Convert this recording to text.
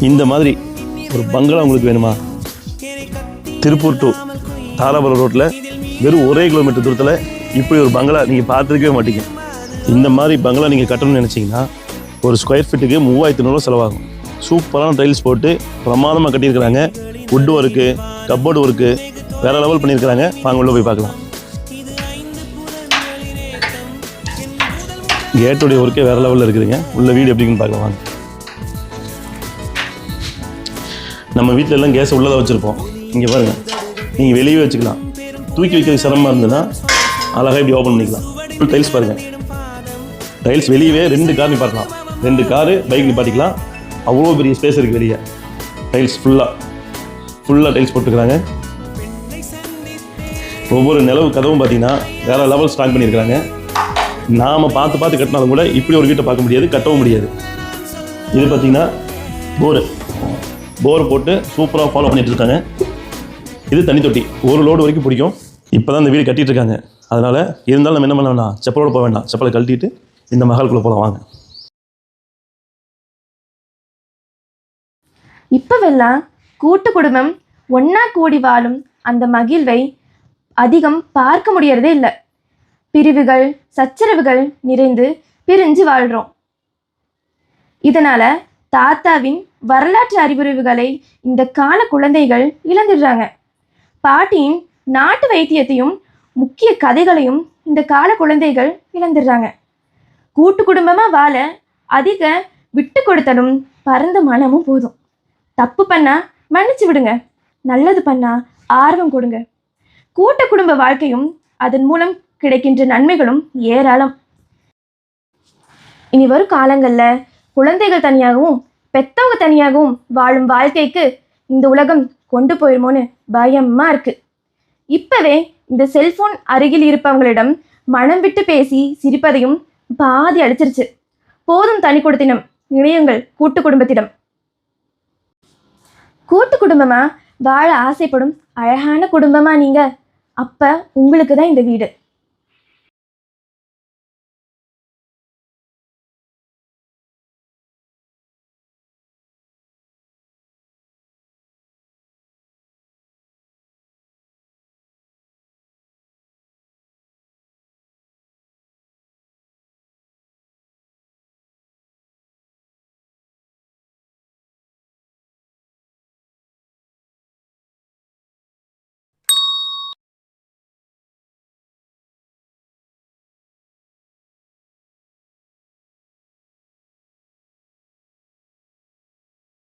இந்த மாதிரி ஒரு பங்களா உங்களுக்கு வேணுமா? திருப்பூர் டு தாராபுரம் ரோட்டில் வெறும் 1 கிலோமீட்டர் தூரத்தில் இப்படி ஒரு பங்களா நீங்கள் பார்த்துருக்கவே மாட்டீங்க. இந்த மாதிரி பங்களா நீங்கள் கட்டணும்னு நினச்சிங்கன்னா ஒரு ஸ்கொயர் ஃபீட்டுக்கு 3500 செலவாகும். சூப்பரான டைல்ஸ் போட்டு பிரமாதமாக கட்டியிருக்கிறாங்க. வுட் ஒர்க்கு, கப்போர்டு ஒர்க்கு வேறு லெவல் பண்ணியிருக்கிறாங்க. வாங்க உள்ள போய் பார்க்கலாம். கேட்டுடைய ஒர்க்கே வேறு லெவலில் இருக்குதுங்க. உள்ள வீடு எப்படின்னு பார்க்கலாம் வாங்க. நம்ம வீட்டில் எல்லாம் கேஸை உள்ளதாக வச்சுருப்போம். இங்கே பாருங்கள், நீங்கள் வெளியே வச்சுக்கலாம். தூக்கி வைக்கிறது சிரமமாக இருந்ததுன்னா அழகாக இப்படி ஓப்பன் பண்ணிக்கலாம். டைல்ஸ் பாருங்கள், டைல்ஸ் வெளியவே 2 கார் நிப்பாட்டலாம். 2 காரு பைக் நிப்பாட்டிக்கலாம். அவ்வளோ பெரிய ஸ்பேஸ் இருக்குது வெளியே. டைல்ஸ் ஃபுல்லாக டைல்ஸ் போட்டுருக்குறாங்க. ஒவ்வொரு நிலவு கதவும் பார்த்தீங்கன்னா வேறு லெவல் ஸ்ட்ராங் பண்ணியிருக்கிறாங்க. நாம் பார்த்து கட்டினாலும் கூட இப்படி ஒரு வீட்டை பார்க்க முடியாது, கட்டவும் முடியாது. இது பார்த்தீங்கன்னா போர் போட்டு சூப்பராக ஃபாலோ பண்ணிட்டு இருக்காங்க. இது தண்ணி தொட்டி, 1 லோடு வரைக்கும் பிடிக்கும். இப்போ தான் இந்த வீடு கட்டிகிட்டு இருக்காங்க. அதனால் இருந்தாலும் நம்ம என்ன பண்ண வேண்டாம், செப்பலோடு போக வேண்டாம். செப்பலை கழட்டிட்டு இந்த மகாலுக்குள்ளே போகலாம் வாங்க. இப்போவெல்லாம் கூட்டு குடும்பம் ஒன்றா கூடி வாழும் அந்த மகிழ்வை அதிகம் பார்க்க முடியறதே இல்லை. பிரிவுகள், சச்சரவுகள் நிறைந்து பிரிஞ்சு வாழ்கிறோம். இதனால் தாத்தாவின் வரலாற்று அறிவுரைவுகளை இந்த கால குழந்தைகள் இழந்துடுறாங்க. பாட்டியின் நாட்டு வைத்தியத்தையும் முக்கிய கதைகளையும் இந்த கால குழந்தைகள் இழந்துடுறாங்க. கூட்டு குடும்பமாக வாழ அதிக விட்டு கொடுத்தலும் பரந்த மனமும் போதும். தப்பு பண்ணால் மன்னிச்சு விடுங்க, நல்லது பண்ணால் ஆர்வம் கொடுங்க. கூட்டு குடும்ப வாழ்க்கையும் அதன் மூலம் கிடைக்கின்ற நன்மைகளும் ஏராளம். இனி வரும் காலங்களில் குழந்தைகள் தனியாகவும் பெற்றவங்க தனியாகவும் வாழும் வாழ்க்கைக்கு இந்த உலகம் கொண்டு போயிருமோன்னு பயமாக இருக்குது. இப்போவே இந்த செல்ஃபோன் அருகில் இருப்பவங்களிடம் மனம் விட்டு பேசி சிரிப்பதையும் பாதி அழிச்சிருச்சு. போதும் தனி கொடுத்தினம், இணையுங்கள் கூட்டு குடும்பத்திடம். கூட்டு குடும்பமாக வாழ ஆசைப்படும் அழகான குடும்பமாக நீங்கள், அப்போ உங்களுக்கு தான் இந்த வீடு.